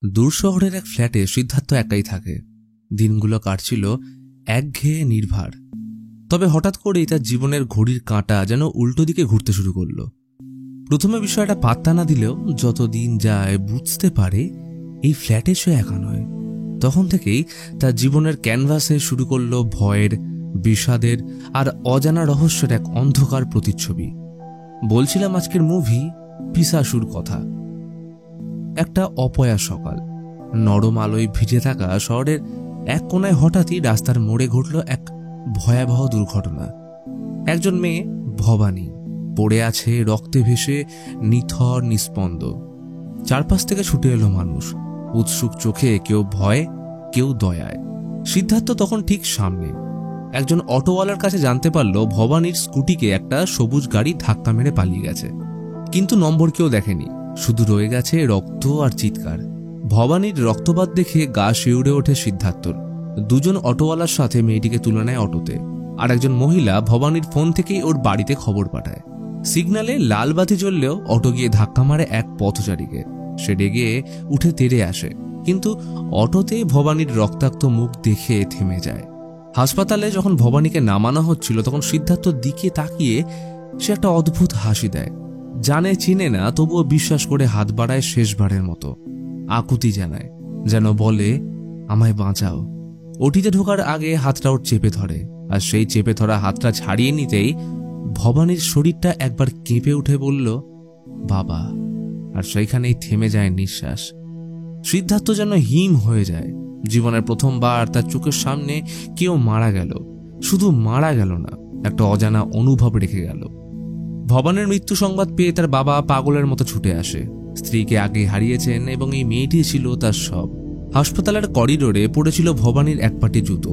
দূর শহরের এক ফ্ল্যাটে সিদ্ধার্থ একাই থাকে। দিনগুলো কাটছিল একঘেয়ে নির্ভার। তবে হঠাৎ করেই তার জীবনের ঘড়ির কাঁটা যেন উল্টো দিকে ঘুরতে শুরু করলো। প্রথমে বিষয়টা পাত্তা না দিলেও যত দিন যায় বুঝতে পারে এই ফ্ল্যাটে সে একা নয়। তখন থেকেই তার জীবনের ক্যানভাসে শুরু করলো ভয়ের, বিষাদের আর অজানা রহস্যের এক অন্ধকার প্রতিচ্ছবি। বলছিলাম আজকের মুভি পিশাচুর কথা। একটা অপয়া সকাল, নরম আলোয় ভিজে থাকা শহরের এক কোনায় হঠাৎই রাস্তার মোড়ে ঘটল এক ভয়াবহ দুর্ঘটনা। একজন মেয়ে, ভবানী, পড়ে আছে রক্তে ভেসে, নিথর নিস্পন্দ। চারপাশ থেকে ছুটে এলো মানুষ, উৎসুক চোখে, কেউ ভয়, কেউ দয়ায়। সিদ্ধার্থ তখন ঠিক সামনে। একজন অটোওয়ালার কাছে জানতে পারল ভবানীর স্কুটিকে একটা সবুজ গাড়ি ধাক্কা মেরে পালিয়ে গেছে, কিন্তু নম্বর কেউ দেখেনি, শুধু রয়ে গেছে রক্ত আর চিৎকার। ভবানীর রক্তপাত দেখে গা শিউরে ওঠে সিদ্ধার্থর। দুজন অটোওয়ালার সাথে মেয়েটিকে তুলে নেয় অটোতে, আর একজন মহিলা ভবানীর ফোন থেকেই ওর বাড়িতে খবর পাঠায়। সিগন্যালে লাল বাতি জ্বললেও অটো গিয়ে ধাক্কা মারে এক পথচারীকে। সে রেগে উঠে তেড়ে আসে, কিন্তু অটোতে ভবানীর রক্তাক্ত মুখ দেখে থেমে যায়। হাসপাতালে যখন ভবানীকে নামানো হচ্ছিল তখন সিদ্ধার্থর দিকে তাকিয়ে সে একটা অদ্ভুত হাসি দেয়। জানে চিনে না, তবুও বিশ্বাস করে হাত বাড়ায় শেষবারের মতো, আকুতি জানায়, যেন বলে আমায় বাঁচাও। ওটিতে ঢোকার আগে হাতটা ওর চেপে ধরে, আর সেই চেপে ধরা হাতটা ছাড়িয়ে নিতেই ভবানীর শরীরটা একবার কেঁপে উঠে বলল বাবা, আর সেইখানেই থেমে যায় নিঃশ্বাস। সিদ্ধার্থ যেন হিম হয়ে যায়। জীবনের প্রথমবার তার চোখের সামনে কেউ মারা গেল। শুধু মারা গেল না, একটা অজানা অনুভব রেখে গেল। ভবানীর মৃত্যু সংবাদ পেয়ে তার বাবা পাগলের মতো ছুটে আসে। স্ত্রীকে আগে হারিয়েছেন এবং এই মেয়েটি ছিল তার সব। হাসপাতালের করিডোরে পড়েছিল ভবানীর এক পাটি জুতো।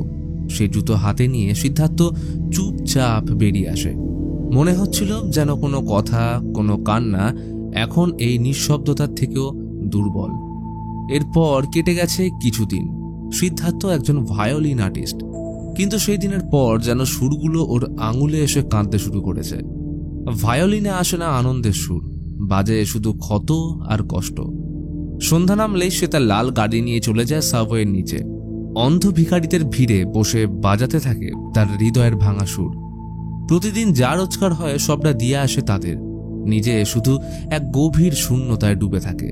সেই জুতো হাতে নিয়ে সিদ্ধার্থ চুপচাপ বেরিয়ে আসে। মনে হচ্ছিল যেন কোনো কথা, কোনো কান্না এখন এই নিঃশব্দতার থেকেও দুর্বল। এরপর কেটে গেছে কিছুদিন। সিদ্ধার্থ একজন ভায়োলিন আর্টিস্ট, কিন্তু সেই দিনের পর যেন সুরগুলো ওর আঙুলে এসে কাঁদতে শুরু করেছে। ভায়োলিনে আসে না আনন্দের সুর, বাজে শুধু ক্ষত আর কষ্ট। সন্ধ্যা নামলেই সে তার লাল গাড়ি নিয়ে চলে যায় সাবওয়ের নিচে। অন্ধ ভিখারিদের ভিড়ে বসে বাজাতে থাকে তার হৃদয়ের ভাঙা সুর। প্রতিদিন যা রোজগার হয় সবটা দিয়ে আসে তাদের, নিজে শুধু এক গভীর শূন্যতায় ডুবে থাকে।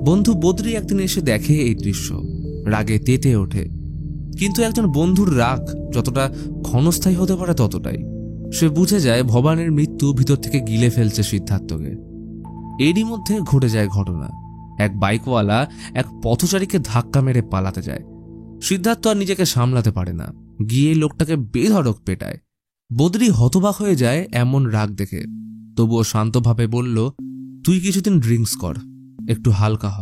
বন্ধু বদ্রি একদিন এসে দেখে এই দৃশ্য, রাগে তেতে ওঠে। কিন্তু একজন বন্ধুর রাগ যতটা ক্ষণস্থায়ী হতে পারে ততটাই। সে বুঝে যায় ভবানীর মৃত্যু ভিতর থেকে গিলে ফেলছে সিদ্ধার্থকে। এরই মধ্যে ঘটে যায় ঘটনা। এক বাইকওয়ালা এক পথচারীকে ধাক্কা মেরে পালাতে যায়। সিদ্ধার্থ আর নিজেকে সামলাতে পারে না, গিয়ে লোকটাকে বেধড়ক পেটায়। বদ্রি হতবাক হয়ে যায় এমন রাগ দেখে, তবুও শান্তভাবে বলল, তুই কিছুদিন ড্রিঙ্কস কর, একটু হালকা হ।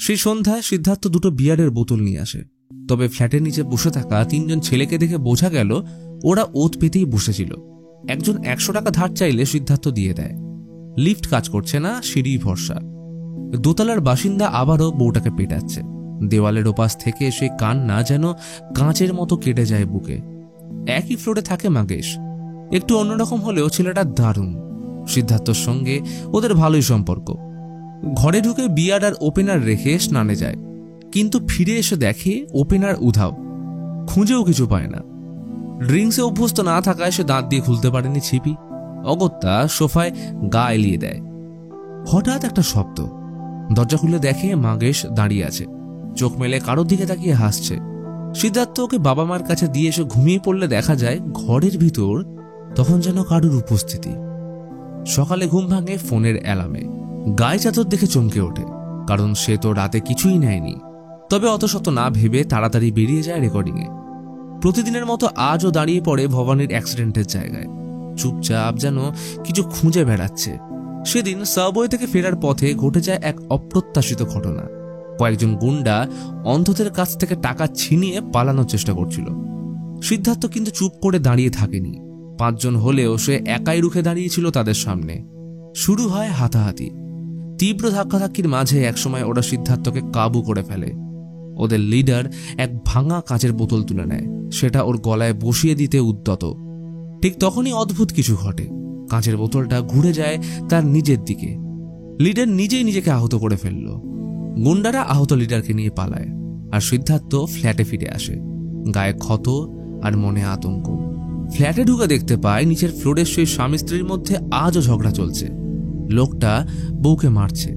সেই সন্ধ্যায় সিদ্ধার্থ দুটো বিয়ারের বোতল নিয়ে আসে। তবে ফ্ল্যাটের নিচে বসে থাকা তিনজন ছেলেকে দেখে বোঝা গেল ওরা ওত পেতেই বসেছিল। একজন 100 টাকা ধার চাইলে সিদ্ধার্থ দিয়ে দেয়। লিফট কাজ করছে না, সিঁড়ি ভরসা। দোতলার বাসিন্দা আবারও বউটাকে পেটাচ্ছে। দেওয়ালের ওপাশ থেকে সেই কান্না যেন কাঁচের মতো কেটে যায় বুকে। একই ফ্লোরে থাকে মাগেশ। একটু অন্যরকম হলেও ছেলেটা দারুণ। সিদ্ধার্থর সঙ্গে ওদের ভালোই সম্পর্ক। ঘরে ঢুকে বিয়ার আর ওপেনার রেখে স্নানে যায়, কিন্তু ফিরে এসে দেখে ওপেনার উধাও, খুঁজেও কিছু পায় না। ড্রিঙ্কসে অভ্যস্ত না থাকায় সে দাঁত দিয়ে খুলতে পারেনি ছিপি। অগত্যা সোফায় গা এলিয়ে দেয়। হঠাৎ একটা শব্দ। দরজা খুলে দেখে মাগেশ দাঁড়িয়ে আছে, চোখ মেলে কারোর দিকে তাকিয়ে হাসছে। সিদ্ধার্থ ওকে বাবা মার কাছে দিয়ে এসে ঘুমিয়ে পড়লে দেখা যায় ঘরের ভিতর তখন যেন কারোর উপস্থিতি। সকালে ঘুম ভাঙে ফোনের অ্যালার্মে। গায়ে চাদর দেখে চমকে ওঠে, কারণ সে তো রাতে কিছুই নেয়নি। তবে অত শত না ভেবে তাড়াতাড়ি বেরিয়ে যায় রেকর্ডিংয়ে। প্রতিদিনের মতো আজও দাঁড়িয়ে পড়ে ভবানীর অ্যাক্সিডেন্টের জায়গায়, চুপচাপ যেন কিছু খুঁজে বেড়াচ্ছে। সেদিন সাবওয়ে থেকে ফেরার পথে ঘটে যায় এক অপ্রত্যাশিত ঘটনা। কয়েকজন গুন্ডা অন্ধদের কাছ থেকে টাকা ছিনিয়ে পালানোর চেষ্টা করছিল। সিদ্ধার্থ কিন্তু চুপ করে দাঁড়িয়ে থাকেনি। 5 জন হলেও সে একাই রুখে দাঁড়িয়েছিল তাদের সামনে। শুরু হয় হাতাহাতি। তীব্র ধাক্কাধাক্কির মাঝে একসময় ওরা সিদ্ধার্থকে কাবু করে ফেলে। ওদের লিডার এক ভাঙা কাঁচের বোতল তুলে নেয়, সেটা ওর গলায় বসিয়ে দিতে উদ্যত। ঠিক তখনই অদ্ভুত কিছু ঘটে। কাঁচের বোতলটা ঘুরে যায় তার নিজের দিকে। লিডার নিজেই নিজেকে আহত করে ফেলল। গুন্ডারা আহত লিডারকে নিয়ে পালায়, আর সিদ্ধার্থ ফ্ল্যাটে ফিরে আসে, গায়ে ক্ষত আর মনে আতঙ্ক। ফ্ল্যাটে ঢুকে দেখতে পায় নিচের ফ্লোরের সেই স্বামী স্ত্রীর মধ্যে আজও ঝগড়া চলছে। লোকটা বউকে মারছে।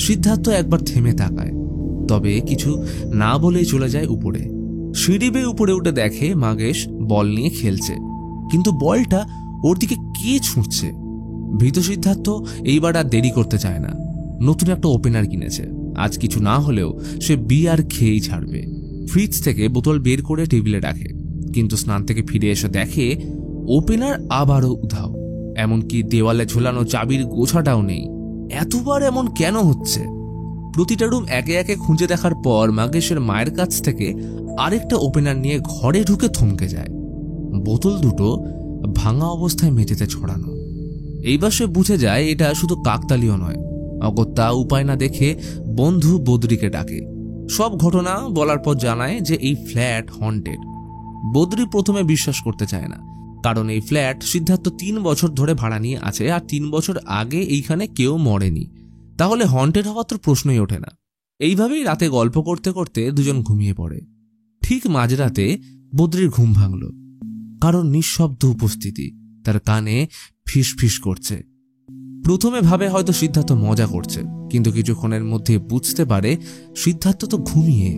সিদ্ধার্থ একবার থেমে তাকায়, তবে কিছু না বলেই চলে যায় উপরে। সিঁড়ি বেয়ে উপরে উঠে দেখে মাগেশ বল নিয়ে খেলছে, কিন্তু বলটা ওর দিকে কে ছুঁড়ছে। ভীত সিদ্ধার্থ এইবার আর দেরি করতে চায় না। নতুন একটা ওপেনার কিনেছে, আজ কিছু না হলেও সে বিয়ার খেয়েই ছাড়বে। ফ্রিজ থেকে বোতল বের করে টেবিলে রাখে, কিন্তু স্নান থেকে ফিরে এসে দেখে ওপেনার আবারও উধাও। এমনকি দেওয়ালে ঝোলানো চাবির গোছাটাও নেই। এতবার এমন কেন হচ্ছে? প্রতিটা রুম একে একে খুঁজে দেখার পর মাগেশের মায়ের কাছ থেকে আরেকটা ওপেনার নিয়ে ঘরে ঢুকে থমকে যায়। বোতল দুটো ভাঙা অবস্থায় মেঝেতে ছড়ানো। এইবার সে বুঝে যায় এটা শুধু কাকতালীয় নয়। অগত্যা উপায় না দেখে বন্ধু বদ্রীকে ডাকে। সব ঘটনা বলার পর জানায় যে এই ফ্ল্যাট হন্টেড। বদ্রী প্রথমে বিশ্বাস করতে চায় না, কারণ এই ফ্ল্যাট সিদ্ধার্থ 3 বছর ধরে ভাড়া নিয়ে আছে, আর 3 বছর আগে এইখানে কেউ মরেনি। তাহলে হন্টেড হওয়ার তো প্রশ্নই ওঠে না। এইভাবেই রাতে গল্প করতে করতে দুজন ঘুমিয়ে পড়ে। ঠিক মাঝরাতে বদ্রীর ঘুম ভাঙল, কারণ নিঃশব্দ উপস্থিতি তার কানে ফিস ফিস করছে। প্রথমে ভাবে হয়তো সিদ্ধার্থ মজা করছে, কিন্তু কিছুক্ষণের মধ্যে বুঝতে পারে সিদ্ধার্থ তো ঘুমিয়ে।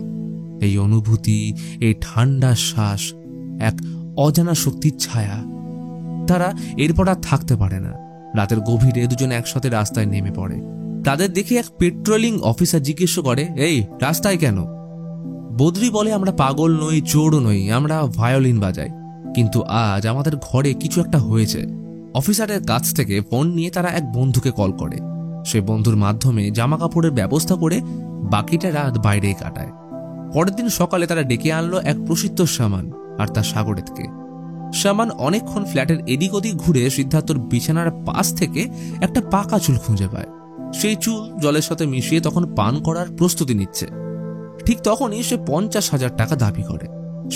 এই অনুভূতি, এই ঠান্ডা শ্বাস, এক অজানা শক্তির ছায়া। তারা এরপর আর থাকতে পারে না। রাতের গভীরে দুজন একসাথে রাস্তায় নেমে পড়ে। তাদের দেখে এক পেট্রোলিং অফিসার জিজ্ঞেস করে, এই রাস্তায় কেন? বদ্রী বলে, আমরা পাগল নই, চোরও নই, আমরা ভায়োলিন বাজাই, কিন্তু আজ আমাদের ঘরে কিছু একটা হয়েছে। অফিসারের কাছ থেকে ফোন নিয়ে তারা এক বন্ধুকে কল করে। সে বন্ধুর মাধ্যমে জামা কাপড়ের ব্যবস্থা করে বাকিটা রাত বাইরেই কাটায়। পরের দিন সকালে তারা ডেকে আনলো এক প্রসিদ্ধ শামান আর তার সাগরেতকে। শামান অনেকক্ষণ ফ্ল্যাটের এদিক ওদিক ঘুরে সিদ্ধার্থর বিছানার পাশ থেকে একটা পাকা চুল খুঁজে পায়। সেই চুল জলের সাথে মিশিয়ে তখন পান করার প্রস্তুতি নিচ্ছে। ঠিক তখনই সে 50,000 টাকা দাবি করে।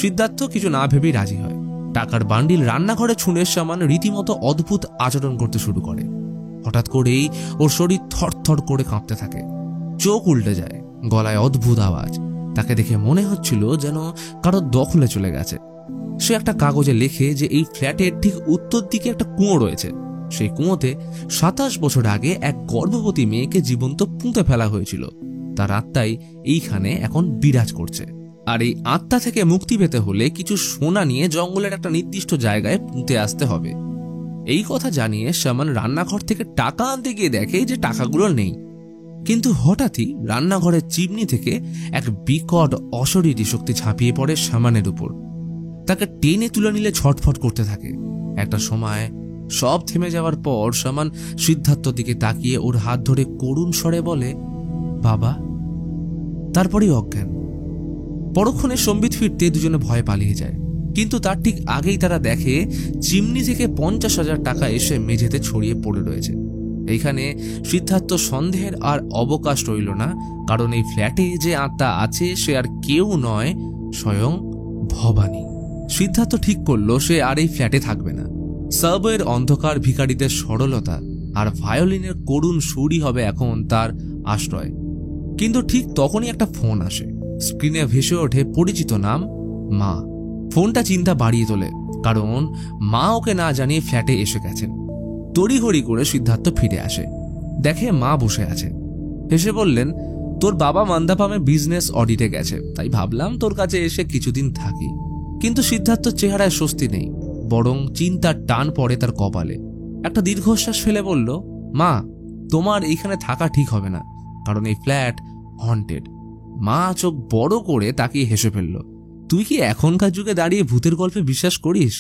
সিদ্ধার্থ কিছু না ভেবেই রাজি হয়। টাকার বান্ডিল রান্নাঘরে ছুঁড়ে শামান রীতিমতো অদ্ভুত আচরণ করতে শুরু করে। হঠাৎ করেই ওর শরীর থরথর করে কাঁপতে থাকে, চোখ উল্টে যায়, গলায় অদ্ভুত আওয়াজ। তাকে দেখে মনে হচ্ছিল যেন কারোর দখলে চলে গেছে। সে একটা কাগজে লেখে যে এই ফ্ল্যাটের ঠিক উত্তর দিকে একটা কুয়ো রয়েছে। সেই কুয়োতে 27 বছর আগে এক গর্ভবতী মেয়েকে জীবন্ত পুঁতে ফেলা হয়েছিল। তার আত্মাই এইখানে এখন বিরাজ করছে, আর এই আত্মা থেকে মুক্তি পেতে হলে কিছু সোনা নিয়ে জঙ্গলের একটা নির্দিষ্ট জায়গায় পুঁতে আসতে হবে। এই কথা জানিয়ে শামান রান্নাঘর থেকে টাকা আনতে গিয়ে দেখে যে টাকাগুলো নেই। কিন্তু হঠাৎই রান্নাঘরের চিমনি থেকে এক বিকট অশরীরী শক্তি ঝাঁপিয়ে পড়ে শামানের উপর। তাকে টেনে তুলে নিলে ছটফট করতে থাকে। একটা সময় সব থেমে যাওয়ার পর শামান সিদ্ধার্থর দিকে তাকিয়ে ওর হাত ধরে করুণ স্বরে বলে, বাবা। তারপরেই অজ্ঞান। পরক্ষণে সম্বিত ফিরতে দুজনে ভয়ে পালিয়ে যায়, কিন্তু তার ঠিক আগেই তারা দেখে চিমনি থেকে 50,000 টাকা এসে মেঝেতে ছড়িয়ে পড়ে রয়েছে। এইখানে সিদ্ধার্থ সন্দেহের আর অবকাশ রইল না, কারণ এই ফ্ল্যাটে যে আত্মা আছে সে আর কেউ নয়, স্বয়ং ভবানী। সিদ্ধার্থ ঠিক করলো সে আর এই ফ্ল্যাটে থাকবে না। সাবওয়ের অন্ধকার, ভিখারিদের সরলতা আর ভায়োলিনের করুণ সুরই হবে এখন তার আশ্রয়। কিন্তু ঠিক তখনই একটা ফোন আসে। স্ক্রিনে ভেসে ওঠে পরিচিত নাম, মা। ফোনটা চিন্তা বাড়িয়ে তোলে, কারণ মা ওকে না জানিয়ে ফ্ল্যাটে এসে গেছেন। তড়িঘড়ি করে সিদ্ধার্থ ফিরে আসে, দেখে মা বসে আছে। হেসে বললেন, তোর বাবা মান্দাপামে বিজনেস অডিটে গেছে, তাই ভাবলাম তোর কাছে এসে কিছুদিন থাকি। কিন্তু সিদ্ধার্থর চেহারায় স্বস্তি নেই, বরং চিন্তার টান পড়ে তার কপালে। একটা দীর্ঘশ্বাস ফেলে বলল, মা, তোমার এইখানে থাকা ঠিক হবে না, কারণ এই ফ্ল্যাট হন্টেড। মা চোখ বড় করে তাকিয়ে হেসে ফেলল, তুই কি এখনকার যুগে দাঁড়িয়ে ভূতের গল্পে বিশ্বাস করিস?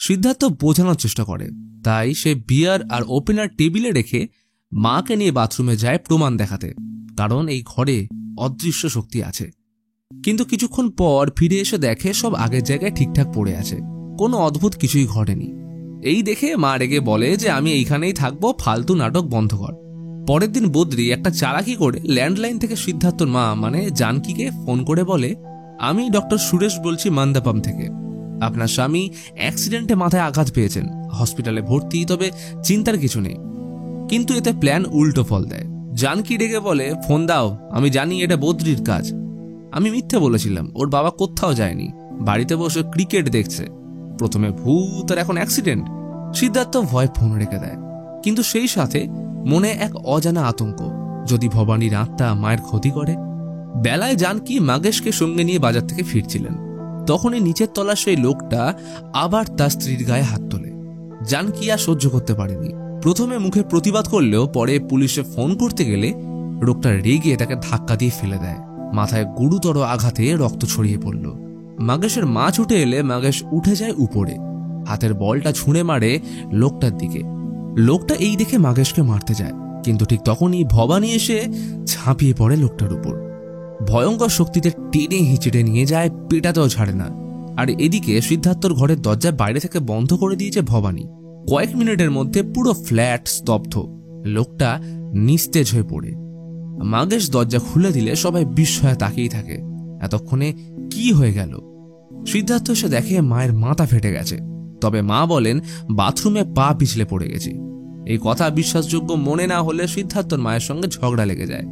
সিদ্ধার্থ বোঝানোর চেষ্টা করে, তাই সে বিয়ার আর ওপেনার টেবিলে রেখে মাকে নিয়ে বাথরুমে যায় প্রমাণ দেখাতে, কারণ এই ঘরে অদৃশ্য শক্তি আছে। কিন্তু কিছুক্ষণ পর ফিরে এসে দেখে সব আগের জায়গায় ঠিকঠাক পড়ে আছে, কোনো অদ্ভুত কিছুই ঘটেনি। এই দেখে মা রেগে বলে যে আমি এইখানেই থাকবো, ফালতু নাটক বন্ধ কর। পরের দিন বদ্রী একটা চালাকি করে ল্যান্ডলাইন থেকে সিদ্ধার্থর মা মানে জানকীকে ফোন করে বলে, আমি ডক্টর সুরেশ বলছি মান্দাপাম থেকে। আপনার স্বামী অ্যাক্সিডেন্টে মাথায় আঘাত পেয়েছেন, হসপিটালে ভর্তি, তবে চিন্তার কিছু নেই। কিন্তু এতে প্ল্যান উল্টো ফল দেয়। জানকি ডেকে বলে, ফোন দাও, আমি জানি এটা বদ্রির কাজ। আমি মিথ্যে বলেছিলাম, ওর বাবা কোথাও যায়নি, বাড়িতে বসে ক্রিকেট দেখছে। প্রথমে ভূত আর এখন অ্যাক্সিডেন্ট। সিদ্ধার্থ ভয় ফোন রেখে দেয়, কিন্তু সেই সাথে মনে এক অজানা আতঙ্ক, যদি ভবানীর আত্মা মায়ের ক্ষতি করে। বেলায় জানকি মাগেশকে সঙ্গে নিয়ে বাজার থেকে ফিরছিলেন, তখনই নিচের তলার সেই লোকটা আবার তার স্ত্রীর গায়ে হাত তোলে। জানকি আর সহ্য করতে পারেনি। প্রথমে মুখে প্রতিবাদ করলেও পরে পুলিশে ফোন করতে গেলে লোকটা রেগে তাকে ধাক্কা দিয়ে ফেলে দেয়। মাথায় গুরুতর আঘাতে রক্ত ছড়িয়ে পড়ল। মাগেশের মা ছুটে এলে মাগেশ উঠে যায় উপরে, হাতের বলটা ছুঁড়ে মারে লোকটার দিকে। লোকটা এই দেখে মাগেশকে মারতে যায়, কিন্তু ঠিক তখনই ভবানী এসে ঝাঁপিয়ে পড়ে লোকটার উপর। ভয়ঙ্কর শক্তিতে টেনে হিঁচড়ে নিয়ে যায়, পেটাতেও ছাড়ে না। আর এদিকে সিদ্ধার্থর ঘরের দরজা বাইরে থেকে বন্ধ করে দিয়েছে ভবানী। কয়েক মিনিটের মধ্যে পুরো ফ্ল্যাট স্তব্ধ, লোকটা নিস্তেজ হয়ে পড়ে। মাগেশ দরজা খুলে দিলে সবাই বিস্ময়ে তাকিয়ে থাকে, এতক্ষণে কি হয়ে গেল। সিদ্ধার্থ এসে দেখে মায়ের মাথা ফেটে গেছে, তবে মা বলেন বাথরুমে পা পিছলে পড়ে গেছি। এই কথা বিশ্বাসযোগ্য মনে না হলে সিদ্ধার্থর মায়ের সঙ্গে ঝগড়া লেগে যায়।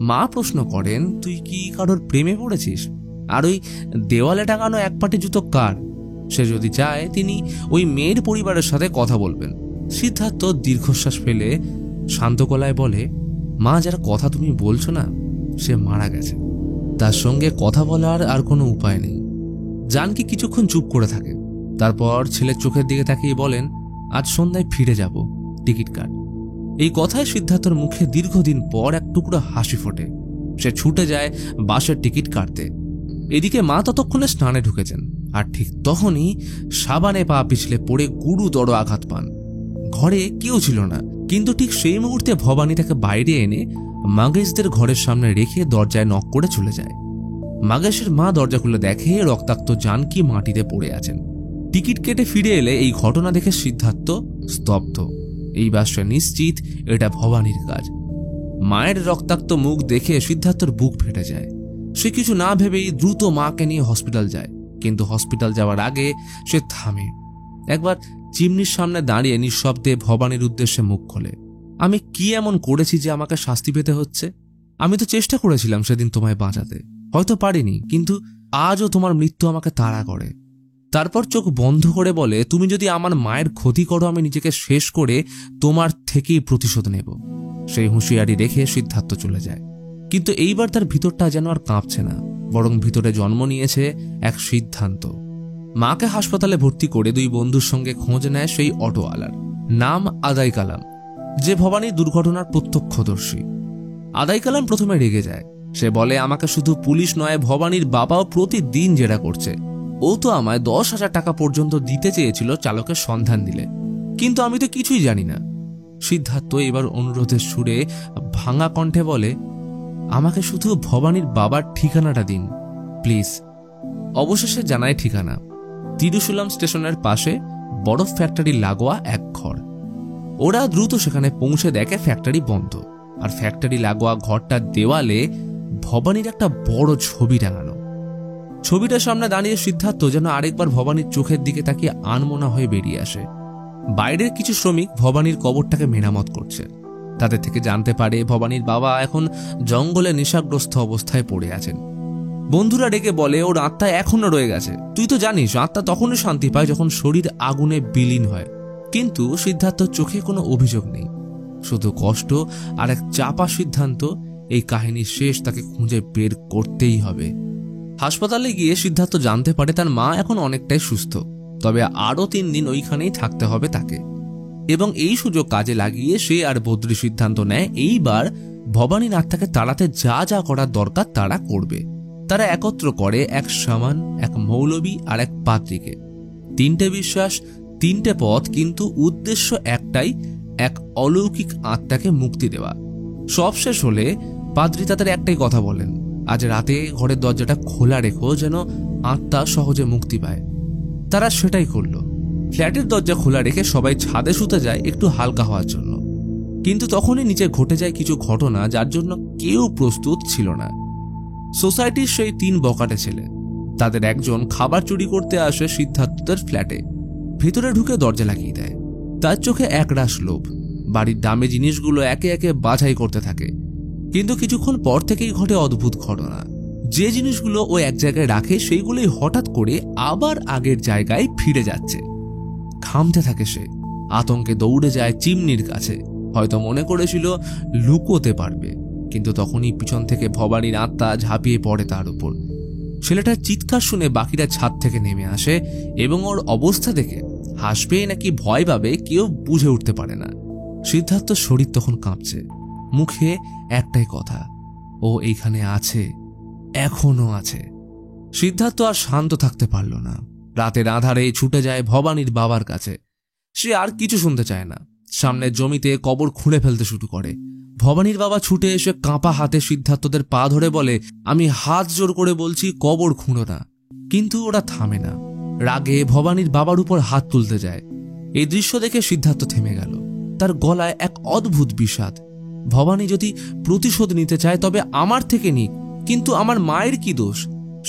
মা প্রশ্ন করেন, তুই কি কারোর প্রেমে পড়েছিস? আর ওই দেওয়ালে টাঙানো এক পাটি জুতো কার? সে যদি চায় তিনি ওই মেয়ের পরিবারের সাথে কথা বলবেন। সিদ্ধার্থ দীর্ঘশ্বাস ফেলে শান্ত গলায় বলে, মা, যার কথা তুমি বলছো না, সে মারা গেছে। তার সঙ্গে কথা বলার আর কোনো উপায় নেই। জানকি কিছুক্ষণ চুপ করে থাকে, তারপর ছেলের চোখের দিকে তাকিয়ে বলেন, আজ সন্ধ্যায় ফিরে যাব, টিকিট কাট। এই কথায় সিদ্ধার্থর মুখে দীর্ঘদিন পর এক টুকরো হাসি ফোটে। সে ছুটে যায় বাসের টিকিট কাটতে। এদিকে মা ততক্ষণে স্নানে ঢুকেছেন, আর ঠিক তখনই সাবানে পা পিছলে পড়ে গুরুতর আঘাত পান। ঘরে কেউ ছিল না, কিন্তু ঠিক সেই মুহূর্তে ভবানী তাকে বাইরে এনে মাগেশদের ঘরের সামনে রেখে দরজায় নক করে চলে যায়। মাগেশের মা দরজা খুলে দেখে রক্তাক্ত জানকি মাটিতে পড়ে আছেন। টিকিট কেটে ফিরে এলে এই ঘটনা দেখে সিদ্ধার্থ স্তব্ধ। এইবার সে নিশ্চিত এটা ভবানীর কাজ। মায়ের রক্তাক্ত মুখ দেখে সিদ্ধার্থর বুক ফেটে যায়। সে কিছু না ভেবেই দ্রুত মাকে নিয়ে হসপিটাল যায়, কিন্তু হসপিটাল যাওয়ার আগে সে থামে। একবার চিমনির সামনে দাঁড়িয়ে নিঃশব্দে ভবানীর উদ্দেশ্যে মুখ খোলে, আমি কি এমন করেছি যে আমাকে শাস্তি পেতে হচ্ছে? আমি তো চেষ্টা করেছিলাম সেদিন তোমায় বাঁচাতে, হয়তো পারিনি, কিন্তু আজও তোমার মৃত্যু আমাকে তাড়া করে। তারপর চোখ বন্ধ করে বলে, তুমি যদি আমার মায়ের ক্ষতি করো, আমি নিজেকে শেষ করে তোমার থেকেই প্রতিশোধ নেব। সেই হুঁশিয়ারি রেখে সিদ্ধার্থ চলে যায়, কিন্তু এইবার তার ভিতরটা যেন আর কাঁপছে না, বরং ভিতরে জন্ম নিয়েছে এক সিদ্ধান্ত। মাকে হাসপাতালে ভর্তি করে দুই বন্ধুর সঙ্গে খোঁজ নেয় সেই অটোওয়ালার, নাম আদাই কালাম, যে ভবানীর দুর্ঘটনার প্রত্যক্ষদর্শী। আদাই কালাম প্রথমে রেগে যায়। সে বলে, আমাকে শুধু পুলিশ নয়, ভবানীর বাবাও প্রতিদিন জেরা করছে। ও তো আমায় 10,000 টাকা পর্যন্ত দিতে চেয়েছিল চালকের সন্ধান দিলে, কিন্তু আমি তো কিছুই জানি না। সিদ্ধার্থ এবার অনুরোধের সুরে ভাঙা কণ্ঠে বলে, আমাকে শুধু ভবানীর বাবার ঠিকানাটা দিন প্লিজ। অবশেষে জানায় ঠিকানা, তিরুশুলাম স্টেশনের পাশে বরফ ফ্যাক্টরি লাগোয়া এক ঘর। ওরা দ্রুত সেখানে পৌঁছে দেখে ফ্যাক্টরি বন্ধ, আর ফ্যাক্টরি লাগোয়া ঘরটার দেওয়ালে ভবানীর একটা বড় ছবি টাঙানো। ছবিটার সামনে দাঁড়িয়ে সিদ্ধার্থ যেন আরেকবার ভবানীর চোখের দিকে তাকিয়ে আনমনা হয়ে বেরিয়ে আসে। বাইরের কিছু শ্রমিক ভবানীর কবরটাকে মেরামত করছে। তাদের থেকে জানতে পারে ভবানীর বাবা এখন জঙ্গলে নেশাগ্রস্ত অবস্থায় পড়ে আছেন। বন্ধুরা ডেকে বলে, ওর আত্মা এখনো রয়ে গেছে। তুই তো জানিস, আত্মা তখনই শান্তি পায় যখন শরীর আগুনে বিলীন হয়। কিন্তু সিদ্ধার্থর চোখে কোনো অভিযোগ নেই, শুধু কষ্ট আর এক চাপা সিদ্ধান্ত, এই কাহিনীর শেষ তাকে খুঁজে বের করতেই হবে। হাসপাতালে গিয়ে সিদ্ধার্থ জানতে পারে তার মা এখন অনেকটাই সুস্থ, তবে আরও 3 দিন ওইখানেই থাকতে হবে তাকে। এবং এই সুযোগ কাজে লাগিয়ে সে আর বদ্রি সিদ্ধান্ত নেয় এইবার ভবানীর আত্মাকে তাড়াতে যা যা করার দরকার তারা করবে। তারা একত্র করে এক শামান, এক মৌলবী আর এক পাদ্রীকে। 3টে বিশ্বাস, 3টে পথ, কিন্তু উদ্দেশ্য একটাই, এক অলৌকিক আত্মাকে মুক্তি দেওয়া। সব শেষ হলে পাদ্রী তাদের একটাই কথা বলেন, আজ রাতে ঘরের দরজাটা খোলা রেখো যেন আত্মা সহজে মুক্তি পায়। তারা সেটাই করল। ফ্ল্যাটের দরজা খোলা রেখে সবাই ছাদে শুতে যায় একটু হালকা হওয়ার জন্য, কিন্তু তখনই নিচে ঘটে যায় কিছু ঘটনা যার জন্য কেউ প্রস্তুত ছিল না। সোসাইটির সেই 3 বকাটে ছেলে, তাদের একজন খাবার চুরি করতে আসে সিদ্ধার্থদের ফ্ল্যাটে। ভেতরে ঢুকে দরজা লাগিয়ে দেয়। তার চোখে একরাশ লোভ। বাড়ির দামি জিনিসগুলো একে একে বাছাই করতে থাকে। কিন্তু কিছুক্ষণ পর থেকেই ঘটে অদ্ভুত ঘটনা। যে জিনিসগুলো ও এক জায়গায় রাখে সেইগুলোই হঠাৎ করে আবার আগের জায়গায় ফিরে যাচ্ছে। থামতে থাকে সে, আতঙ্কে দৌড়ে যায় চিমনির কাছে। হয়তো মনে করেছিল লুকোতে পারবে, কিন্তু তখনই পিছন থেকে ভবানীর আত্মা ঝাঁপিয়ে পড়ে তার উপর। ছেলেটার চিৎকার শুনে বাকিরা ছাদ থেকে নেমে আসে এবং ওর অবস্থা দেখে হাসবে নাকি ভয় পাবে কেউ বুঝে উঠতে পারে না। সিদ্ধার্থর শরীর তখন কাঁপছে, মুখে একটাই কথা, ও এইখানে আছে, এখনো আছে। সিদ্ধার্থ আর শান্ত থাকতে পারল না। রাতের আধারে ছুটে যায় ভবানীর বাবার কাছে। সে আর কিছু শুনতে চায় না। সামনের জমিতে কবর খুঁড়ে ফেলতে শুরু করে। ভবানীর বাবা ছুটে এসে কাঁপা হাতে সিদ্ধার্থদের পা ধরে বলে, আমি হাত জোর করে বলছি কবর খুঁড়ো না। কিন্তু ওরা থামে না। রাগে ভবানীর বাবার উপর হাত তুলতে যায়। এই দৃশ্য দেখে সিদ্ধার্থ থেমে গেল। তার গলায় এক অদ্ভুত বিষাদ। ভবানী যদি প্রতিশোধ নিতে চায় তবে আমার থেকে নিক, কিন্তু আমার মায়ের কি দোষ?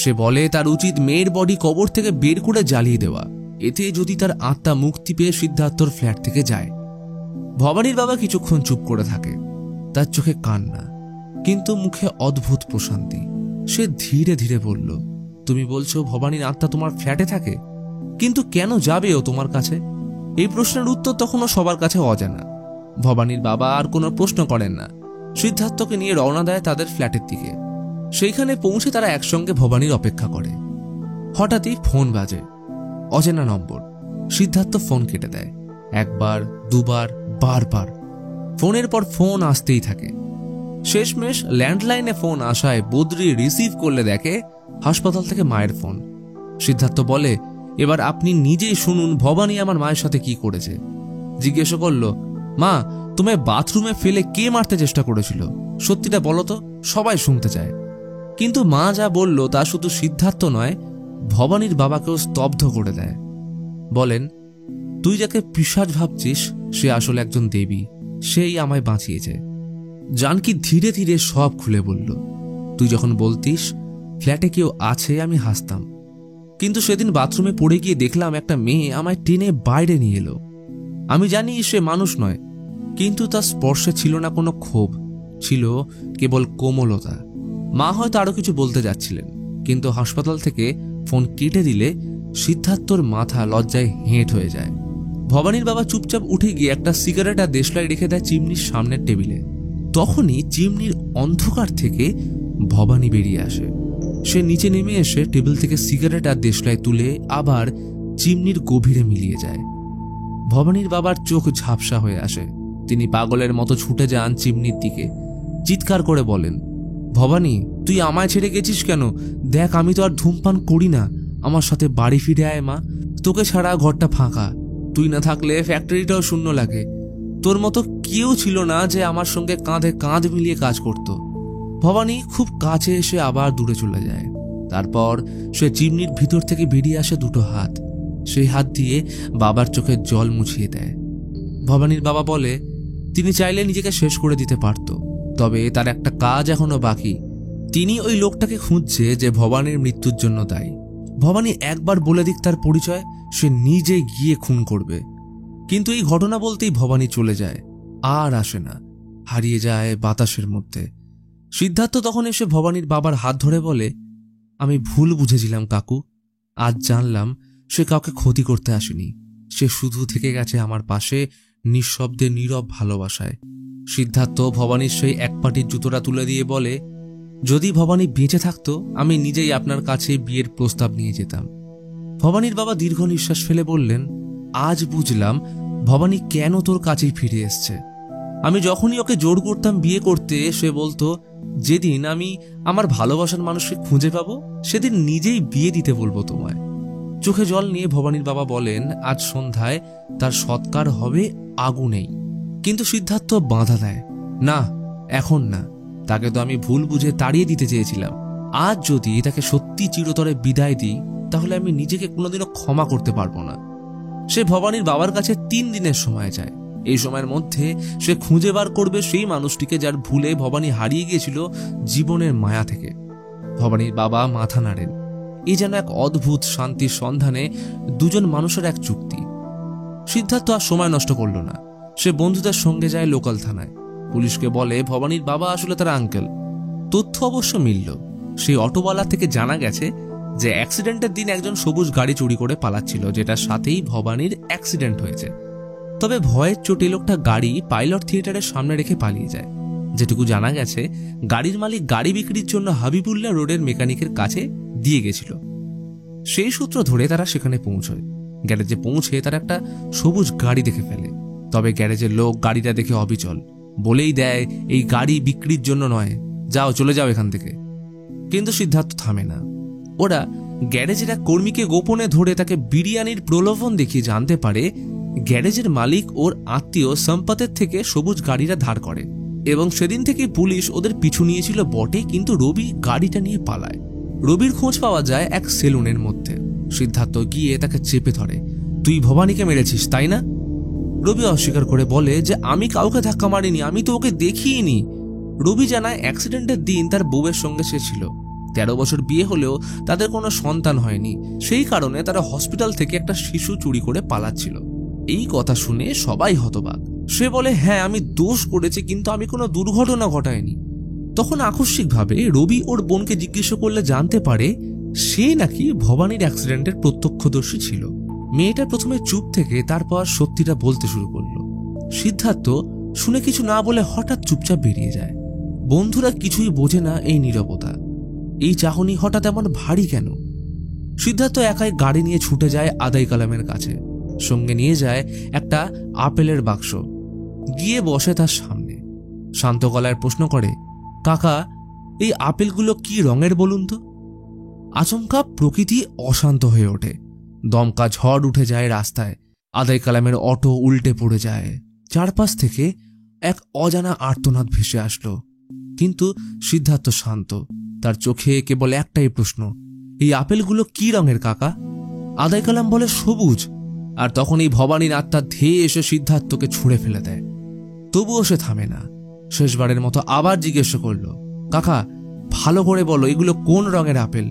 সে বলে তার উচিত মেয়ের বডি কবর থেকে বের করে জ্বালিয়ে দেওয়া। এতে যদি তার আত্মা মুক্তি পেয়ে সিদ্ধার্থর ফ্ল্যাট থেকে যায়। ভবানীর বাবা কিছুক্ষণ চুপ করে থাকে। তার চোখে কান্না, কিন্তু মুখে অদ্ভুত প্রশান্তি। সে ধীরে ধীরে বলল, তুমি বলছো ভবানীর আত্মা তোমার ফ্ল্যাটে থাকে, কিন্তু কেন যাবে ও তোমার কাছে? এই প্রশ্নের উত্তর তখনও সবার কাছে অজানা। ভবানীর বাবা আর কোনো প্রশ্ন করেন না। সিদ্ধার্থকে নিয়ে রওনা দেয় তাদের ফ্ল্যাটের দিকে। সেইখানে পৌঁছে তারা একসঙ্গে ভবানীর অপেক্ষা করে। হঠাৎই ফোন বাজে, অচেনা নম্বর। সিদ্ধার্থ ফোন কেটে দেয়। একবার, দুবার, বারবার ফোনের পর ফোন আসতেই থাকে। শেষমেশ ল্যান্ডলাইনে ফোন আসায় বদ্রি রিসিভ করলে দেখে হাসপাতাল থেকে মায়ের ফোন। সিদ্ধার্থ বলে, এবার আপনি নিজেই শুনুন ভবানী আমার মায়ের সাথে কি করেছে। জিজ্ঞেস করল, মা, তোমায় বাথরুমে ফেলে কে মারতে চেষ্টা করেছিল? সত্যিটা বলো তো, সবাই শুনতে চায়। কিন্তু মা যা বলল তা শুধু সিদ্ধার্থ নয়, ভবানীর বাবাকেও স্তব্ধ করে দেয়। বলেন, তুই যাকে পিশাচ ভাবছিস সে আসলে একজন দেবী। সেই আমায় বাঁচিয়েছে। জানকী ধীরে ধীরে সব খুলে বলল। তুই যখন বলতিস ফ্ল্যাটে কেউ আছে, আমি হাসতাম। কিন্তু সেদিন বাথরুমে পড়ে গিয়ে দেখলাম একটা মেয়ে আমায় টেনে বাইরে নিয়ে এলো। আমি জানি সে মানুষ নয়, কিন্তু তার স্পর্শে ছিল না কোনো ক্ষোভ, ছিল কেবল কোমলতা। মা হয়তো আরো কিছু বলতে যাচ্ছিলেন, কিন্তু হাসপাতাল থেকে ফোন কেটে দিলে সিদ্ধার্থর মাথা লজ্জায় হেঁট হয়ে যায়। ভবানীর বাবা চুপচাপ উঠে গিয়ে একটা সিগারেট আর দেশলাই রেখে দেয় চিমনির সামনের টেবিলে। তখনই চিমনির অন্ধকার থেকে ভবানী বেরিয়ে আসে। সে নিচে নেমে এসে টেবিল থেকে সিগারেট আর দেশলাই তুলে আবার চিমনির গভীরে মিলিয়ে যায়। ভবানীর বাবার চোখ ঝাপসা হয়ে আসে। তিনি পাগলের মতো ছুটে যান চিমনির দিকে। চিৎকার করে বলেন, ভবানী, তুই আমায় ছেড়ে গেছিস কেন? দেখ, আমি তো আর ধূমপান করি না। আমার সাথে বাড়ি ফিরে আয় মা। তোকে ছাড়া ঘরটা ফাঁকা। তুই না থাকলে ফ্যাক্টরিটাও শূন্য লাগে। তোর মতো কেউ ছিল না যে আমার সঙ্গে কাঁধে কাঁধ মিলিয়ে কাজ করত। ভবানী খুব কাছে এসে আবার দূরে চলে যায়। তারপর সে চিমনির ভিতর থেকে বেরিয়ে আসে দুটো হাত। সেই হাত দিয়ে বাবার চোখের জল মুছিয়ে দেয়। ভবানীর বাবা বলে, তিনি চাইলে নিজেকে শেষ করে দিতে পারত, তবে তার একটা কাজ এখনো বাকি। তিনি ওই লোকটাকে খুঁজছে যে ভবানীর মৃত্যুর জন্য দায়ী। ভবানী একবার বলে দিক তার পরিচয়, সে নিজে গিয়ে খুন করবে। কিন্তু এই ঘটনা বলতেই ভবানী চলে যায়, আর আসে না, হারিয়ে যায় বাতাসের মধ্যে। সিদ্ধার্থ তখন এসে ভবানীর বাবার হাত ধরে বলে, আমি ভুল বুঝেছিলাম কাকু। আজ জানলাম সে কাউকে ক্ষতি করতে আসেনি। সে শুধু থেকে গেছে আমার পাশে, নিঃশব্দে নীরব ভালোবাসায়। সিদ্ধার্থ ভবানীর সেই এক পাটির জুতোটা তুলে দিয়ে বলে, যদি ভবানী বেঁচে থাকতো আমি নিজেই আপনার কাছে বিয়ের প্রস্তাব নিয়ে যেতাম। ভবানীর বাবা দীর্ঘ নিঃশ্বাস ফেলে বললেন, আজ বুঝলাম ভবানী কেন তোর কাছেই ফিরে এসছে। আমি যখনই ওকে জোর করতাম বিয়ে করতে, সে বলতো, যেদিন আমি আমার ভালোবাসার মানুষকে খুঁজে পাবো সেদিন নিজেই বিয়ে দিতে বলবো তোমায়। চোখে জল নিয়ে ভবানীর বাবা বলেন, আজ সন্ধ্যায় তার সৎকার হবে আগুনেই। কিন্তু সিদ্ধার্থ বাধা দেয়, না, এখন না। তাকে তো আমি ভুল বুঝে তাড়িয়ে দিতে চেয়েছিলাম। আজ যদি তাকে সত্যি চিরতরে বিদায় দিই তাহলে আমি নিজেকে কোনোদিনও ক্ষমা করতে পারবো না। সে ভবানীর বাবার কাছে 3 দিনের সময় চায়। এই সময়ের মধ্যে সে খুঁজে বার করবে সেই মানুষটিকে যার ভুলে ভবানী হারিয়ে গিয়েছিল জীবনের মায়া থেকে। ভবানীর বাবা মাথা নাড়েন। এই যেন এক অদ্ভুত শান্তির সন্ধানে দুজন মানুষের এক চুক্তি। সিদ্ধার্থ আর সময় নষ্ট করল না। সে বন্ধুদের সঙ্গে যায় লোকাল থানায়। পুলিশকে বলে ভবানীর বাবা আসলে তার আঙ্কেল। তথ্য অবশ্য মিলল। সেই অটোওয়ালা থেকে জানা গেছে যে অ্যাক্সিডেন্টের দিন একজন সবুজ গাড়ি চুরি করে পালাচ্ছিল, যেটার সাথেই ভবানীর অ্যাক্সিডেন্ট হয়েছে। তবে ভয়ের চোটে লোকটা গাড়ি পাইলট থিয়েটারের সামনে রেখে পালিয়ে যায়। যেটুকু জানা গেছে, গাড়ির মালিক গাড়ি বিক্রির জন্য হাবিবুল্লাহ রোডের মেকানিকের কাছে দিয়ে গেছিল। সেই সূত্র ধরে তারা সেখানে পৌঁছয়। গ্যারেজে পৌঁছে তারা একটা সবুজ গাড়ি দেখে ফেলে। তবে গ্যারেজের লোক গাড়িটা দেখে অবিচল, বলেই দেয় এই গাড়ি বিক্রির জন্য নয়, যাও চলে যাও এখান থেকে। কিন্তু সিদ্ধার্থ থামে না। ওরা গ্যারেজের এক কর্মীকে গোপনে ধরে তাকে বিরিয়ানির প্রলোভন দেখিয়ে জানতে পারে গ্যারেজের মালিক ওর আত্মীয় সম্পতের থেকে সবুজ গাড়িটা ধার করে, এবং সেদিন থেকে পুলিশ ওদের পিছু নিয়েছিল বটে, কিন্তু রবি গাড়িটা নিয়ে পালায়। রবির খোঁজ পাওয়া যায় এক সেলুনের মধ্যে। সিদ্ধার্থ গিয়ে তাকে চেপে ধরে, তুই ভবানীকে মেরেছিস তাই না? রবি অস্বীকার করে বলে যে আমি কাউকে ধাক্কা মারিনি, আমি তো ওকে দেখিনি। রবি জানায় অ্যাক্সিডেন্টের দিন তার বউয়ের সঙ্গে সে ছিল। 13 বছর বিয়ে হলেও তাদের কোনো সন্তান হয়নি, সেই কারণে তারা হসপিটাল থেকে একটা শিশু চুরি করে পালাচ্ছিল। এই কথা শুনে সবাই হতবাক। সে বলে, হ্যাঁ আমি দোষ করেছি, কিন্তু আমি কোনো দুর্ঘটনা ঘটাইনি। তখন আকস্মিকভাবে রবি ওর বোনকে জিজ্ঞেস করলে জানতে পারে সে নাকি ভবানীর অ্যাক্সিডেন্টের প্রত্যক্ষদর্শী ছিল। মেয়েটা প্রথমে চুপ থেকে তারপর সত্যিটা বলতে শুরু করলো। সিদ্ধার্থ শুনে কিছু না বলে হঠাৎ চুপচাপ বেরিয়ে যায়। বন্ধুরা কিছুই বোঝে না এই নীরবতা, এই চাহনি হঠাৎ এমন ভারী কেন। সিদ্ধার্থ একাই গাড়ি নিয়ে ছুটে যায় আদাই কালামের কাছে। সঙ্গে নিয়ে যায় একটা আপেলের বাক্স। গিয়ে বসে তার সামনে। শান্ত গলায় প্রশ্ন করে, কাকা এই আপেলগুলো কি রঙের বলুন তো? আচমকা প্রকৃতি অশান্ত হয়ে ওঠে। দমকা ঝড় উঠে যায় রাস্তায়। আদাই কালামের অটো উল্টে পড়ে যায়। চারপাশ থেকে এক অজানা আর্তনাদ ভেসে আসলো। কিন্তু সিদ্ধার্থ শান্ত। তার চোখে কেবল একটাই প্রশ্ন, এই আপেলগুলো কি রঙের কাকা? আদাই কালাম বলে, সবুজ। আর তখন এই ভবানীর আত্মা ধেয়ে এসে সিদ্ধার্থকে ছুঁড়ে ফেলে দেয়। তবুও সে থামে না। শেষবারের মতো আবার জিজ্ঞেস করল, কাকা ভালো করে বলো এগুলো কোন রঙের আপেল?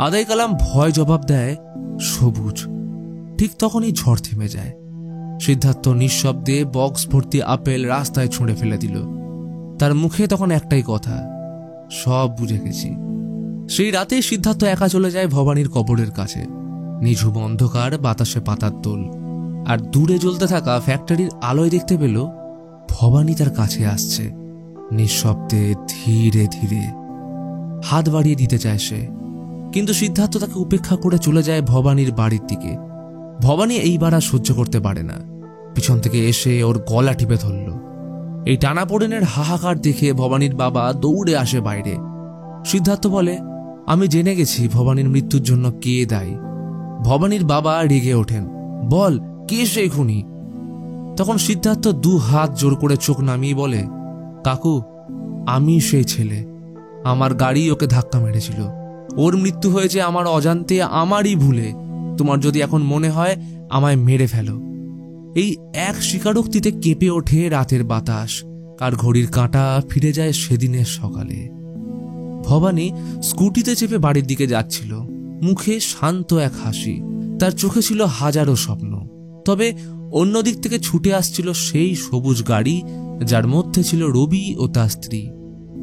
আদাই কালাম ভয় জবাব দেয়, সবুজ। ঠিক তখনই ঝড় থেমে যায়। সিদ্ধার্থ নিঃশব্দে বক্স ভর্তি আপেল রাস্তায় ছুঁড়ে ফেলে দিল। তার মুখে তখন একটাই কথা, সব বুঝে গেছি। সেই রাতে সিদ্ধার্থ একা চলে যায় ভবানীর কবরের কাছে। নিঝুম অন্ধকার, বাতাসে পাতার দোল, আর দূরে জ্বলতে থাকা ফ্যাক্টরির আলোয় দেখতে পেল ভবানী তার কাছে আসছে, নিঃশব্দে ধীরে ধীরে। হাত বাড়িয়ে দিতে চায় সে, কিন্তু সিদ্ধার্থ তাকে উপেক্ষা করে চলে যায় ভবানীর বাড়ির দিকে। ভবানী এইবার আর সহ্য করতে পারে না। পিছন থেকে এসে ওর গলা টিপে ধরল। এই টানাপোড়েনের হাহাকার দেখে ভবানীর বাবা দৌড়ে আসে বাইরে। সিদ্ধার্থ বলে, আমি জেনে গেছি ভবানীর মৃত্যুর জন্য কে দায়ী। ভবানীর বাবা রেগে ওঠেন, বল কে সেই খুনি? তখন সিদ্ধার্থ 2 হাত জোর করে চোখ নামিয়ে বলে, কাকু আমি সেই ছেলে। আমার গাড়ি ওকে ধাক্কা মেরেছিল। ওর মৃত্যু হয়েছে আমার অজান্তে, আমারই ভুলে। তোমার যদি এখন মনে হয় আমায় মেরে ফেলো। এই এক স্বীকারোক্তিতে কেঁপে ওঠে রাতের বাতাস, আর ঘড়ির কাঁটা ফিরে যায় সেদিনের সকালে। ভবানী স্কুটিতে চেপে বাড়ির দিকে যাচ্ছিল, মুখে শান্ত এক হাসি। তার চোখে ছিল হাজারো স্বপ্ন। তবে অন্যদিক থেকে ছুটে আসছিল সেই সবুজ গাড়ি, যার মধ্যে ছিল রবি ও তার স্ত্রী।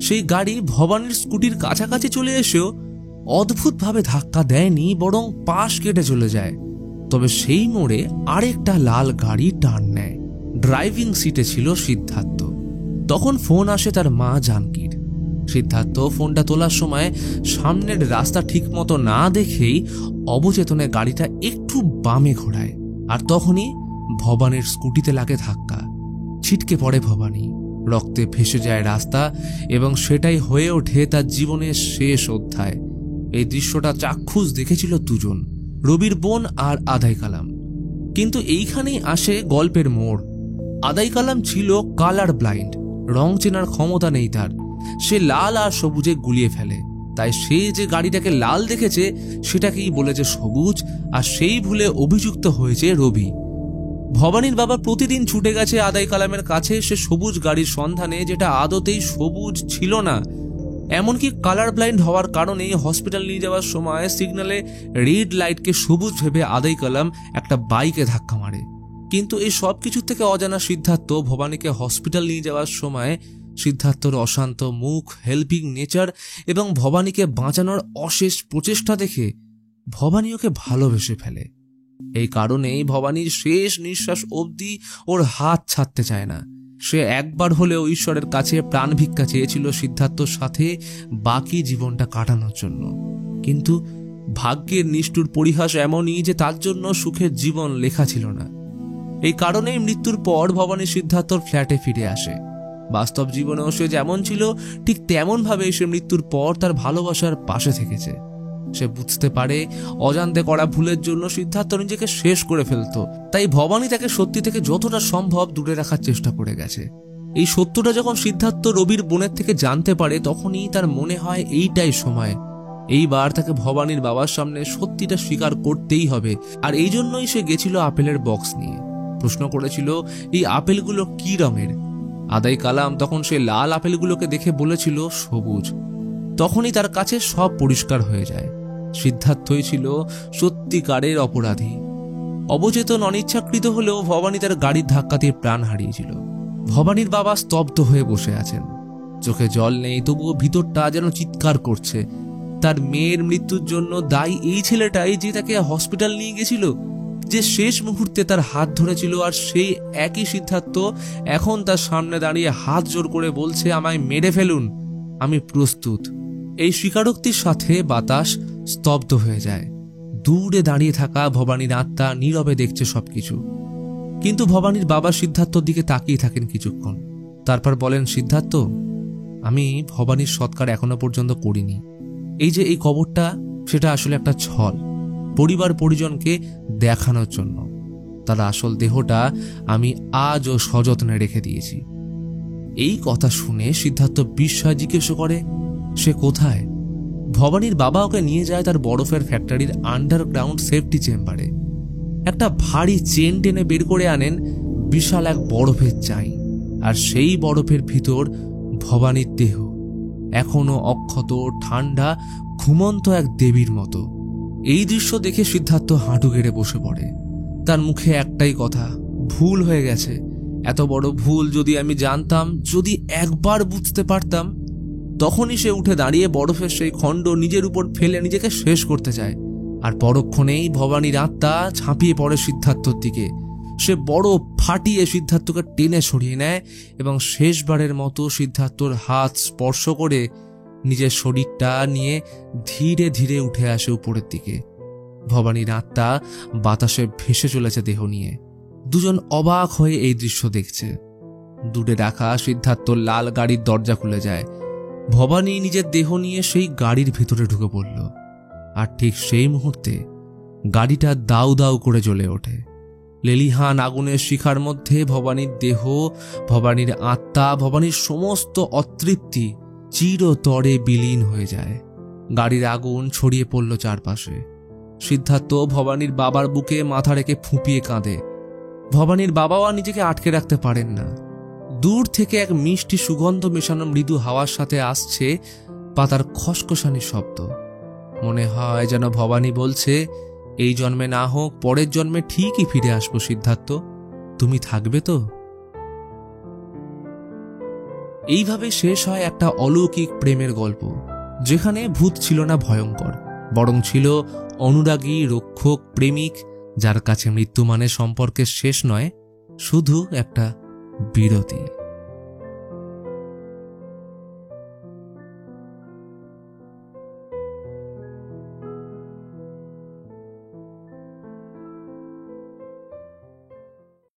সেই গাড়ি ভবানীর স্কুটির কাছাকাছি চলে এসেও অদ্ভুতভাবে ধাক্কা দেয়নি, বরং পাশ কেটে চলে যায়। তবে সেই মোড়ে আরেকটা লাল গাড়ি টার্ন নেয়। ড্রাইভিং সিটে ছিল সিদ্ধার্থ। তখন ফোন আসে তার মা জানকীর। সিদ্ধার্থ ফোনটা তোলার সময় সামনের রাস্তা ঠিক মতো না দেখেই অবচেতনে গাড়িটা একটু বামে ঘোরায়, আর তখনই ভবানীর স্কুটিতে লাগে ধাক্কা। ছিটকে পড়ে ভবানী, রক্তে ভেসে যায় রাস্তা, এবং সেটাই হয়ে ওঠে তার জীবনের শেষ অধ্যায়। এই দৃশ্যটা চাক্ষুষ দেখেছিল দুজন, রবির বোন আর আদাই কালাম। কিন্তু এইখানেই আসে গল্পের মোড়। আদাই কালাম ছিল কালার ব্লাইন্ড, রং চেনার ক্ষমতা নেই তার। সে লাল আর সবুজে গুলিয়ে ফেলে। তাই সে যে গাড়িটাকে লাল দেখেছে সেটাকেই বলেছে সবুজ, আর সেই ভুলে অভিযুক্ত হয়েছে রবি। ভবানীর বাবা প্রতিদিন ছুটে গেছে আদাই কালামের কাছে সে সবুজ গাড়ির সন্ধানে, যেটা আদতেই সবুজ ছিল না। এমনকি কালার ব্লাইন্ড হওয়ার কারণে হসপিটাল নিয়ে যাওয়ার সময় সিগন্যালে রেড লাইটকে সবুজ ভেবে আদাই কালাম একটা বাইকে ধাক্কা মারে। কিন্তু এই সব কিছু থেকে অজানা সিদ্ধার্থ ভবানীকে হসপিটাল নিয়ে যাওয়ার সময় সিদ্ধার্থর অশান্ত মুখ, হেল্পিং নেচার এবং ভবানীকে বাঁচানোর অশেষ প্রচেষ্টা দেখে ভবানী ওকে ভালোবেসে ফেলে। এই কারণেই ভবানীর শেষ নিঃশ্বাস অবধি ওর হাত ছাড়তে চায় না। সে একবার হলেও ঈশ্বরের কাছে প্রাণ ভিক্ষা চেয়েছিল সিদ্ধার্থর সাথে বাকি জীবনটা কাটানোর জন্য, কিন্তু ভাগ্যের নিষ্ঠুর পরিহাস এমনই যে তার জন্য সুখের জীবন লেখা ছিল না। এই কারণেই মৃত্যুর পর ভবানী সিদ্ধার্থর ফ্ল্যাটে ফিরে আসে। বাস্তব জীবনেও সে যেমন ছিল ঠিক তেমন ভাবে সে মৃত্যুর পর তার ভালোবাসার পাশে থেকেছে। সে বুঝতে পারে অজান্তে করা ভুলের জন্য সিদ্ধার্থ নিজেকে শেষ করে ফেলত, তাই ভবানী তাকে সত্যি থেকে যতটা সম্ভব দূরে রাখার চেষ্টা করে গেছে। এই সত্যটা যখন সিদ্ধার্থ রবির বোনের থেকে জানতে পারে তখনই তার মনে হয় এইটাই সময়, এইবার তাকে ভবানীর বাবার সামনে সত্যিটা স্বীকার করতেই হবে। আর এই জন্যই সে গেছিল আপেলের বক্স নিয়ে। প্রশ্ন করেছিল এই আপেলগুলো কি রঙের। আদাই কালাম তখন সে লাল আপেলগুলোকে দেখে বলেছিল সবুজ। তখনই তার কাছে সব পরিষ্কার হয়ে যায়। সিদ্ধার্থই ছিল সত্যিকারের অপরাধী। অবচেতন অনিচ্ছাকৃত হলেও ভবানী তার গাড়ির ধাক্কা দিয়ে প্রাণ হারিয়েছিল। ভবানীর বাবা স্তব্ধ হয়ে বসে আছেন, চোখে জল নেই, তবুও ভিতরটা যেন চিৎকার করছে। তার মেয়ের মৃত্যুর জন্য দায়ী এই ছেলেটাই যে তাকে হসপিটাল নিয়ে গেছিল, যে শেষ মুহূর্তে তার হাত ধরেছিল। আর সেই একই সিদ্ধার্থ এখন তার সামনে দাঁড়িয়ে হাত জোর করে বলছে, আমায় মেরে ফেলুন, আমি প্রস্তুত। এই স্বীকারোক্তির সাথে বাতাস স্তব্ধ হয়ে যায়। দূরে দাঁড়িয়ে থাকা ভবানীর আত্মা নীরবে দেখছে সবকিছু, কিন্তু ভবানীর বাবা সিদ্ধার্থর দিকে তাকিয়ে থাকেন কিছুক্ষণ। তারপর বলেন, সিদ্ধার্থ, আমি ভবানীর সৎকার এখনো পর্যন্ত করিনি। এই যে এই কবরটা, সেটা আসলে একটা ছল, পরিবার পরিজনকে দেখানোর জন্য। তার আসল দেহটা আমি আজও সযত্নে রেখে দিয়েছি। এই কথা শুনে সিদ্ধার্থ বিস্ময়ে জিজ্ঞেস করে, সে কোথায়? ভবানীর বাবা ওকে নিয়ে যায় তার বরফের ফ্যাক্টরির আন্ডারগ্রাউন্ড সেফটি চেম্বারে। একটা ভারী চেন টেনে বের করে আনেন বিশাল এক বরফের চাই, আর সেই বরফের ভিতর ভবানীর দেহ, এখনো অক্ষত, ঠান্ডা, ঘুমন্ত এক দেবীর মতো। এই দৃশ্য দেখে সিদ্ধার্থ হাঁটু গেড়ে বসে পড়ে। তার মুখে একটাই কথা, ভুল হয়ে গেছে। এত বড় ভুল যদি আমি জানতাম, যদি একবার বুঝতে পারতাম। তখনই সে উঠে দাঁড়িয়ে বরফের সেই খণ্ড নিজের উপর ফেলে নিজেকে শেষ করতে চায়। আর পরক্ষণেই ভবানীর আত্মা ঝাঁপিয়ে পড়ে সিদ্ধার্থর দিকে। সে বরফ ফাটিয়ে সিদ্ধার্থকে টেনে সরিয়ে নেয় এবং শেষবারের মতো সিদ্ধার্থর হাত স্পর্শ করে নিজের শরীরটা নিয়ে ধীরে ধীরে উঠে আসে উপরের দিকে। ভবানীর আত্মা বাতাসে ভেসে চলেছে দেহ নিয়ে। দুজন অবাক হয়ে এই দৃশ্য দেখছে। দূরে রাখা সিদ্ধার্থর লাল গাড়ির দরজা খুলে যায়। ভবানী নিজের দেহ নিয়ে সেই গাড়ির ভিতরে ঢুকে পড়ল। আর ঠিক সেই মুহূর্তে গাড়িটা দাউ দাউ করে জ্বলে ওঠে। লেলিহান আগুনের শিখার মধ্যে ভবানীর দেহ, ভবানীর আত্মা, ভবানীর সমস্ত অতৃপ্তি চিরতরে বিলীন হয়ে যায়। গাড়ির আগুন ছড়িয়ে পড়ল চারপাশে। সিদ্ধার্থ ভবানীর বাবার বুকে মাথা রেখে ফুঁপিয়ে কাঁদে। ভবানীর বাবাও আর নিজেকে আটকে রাখতে পারেন না। দূর থেকে এক মিষ্টি সুগন্ধ মেশানো মৃদু হাওয়ার সাথে আসছে পাতার খসখসানি শব্দ। মনে হয় যেন ভবানী বলছে, এই জন্মে না হোক পরের জন্মে ঠিকই ফিরে আসবো সিদ্ধার্থ, তুমি থাকবে তো? এইভাবে শেষ হয় একটা অলৌকিক প্রেমের গল্প, যেখানে ভূত ছিল না ভয়ঙ্কর, বরং ছিল অনুরাগী রক্ষক প্রেমিক, যার কাছে মৃত্যু মানে সম্পর্কের শেষ নয়, শুধু একটা বিরতি।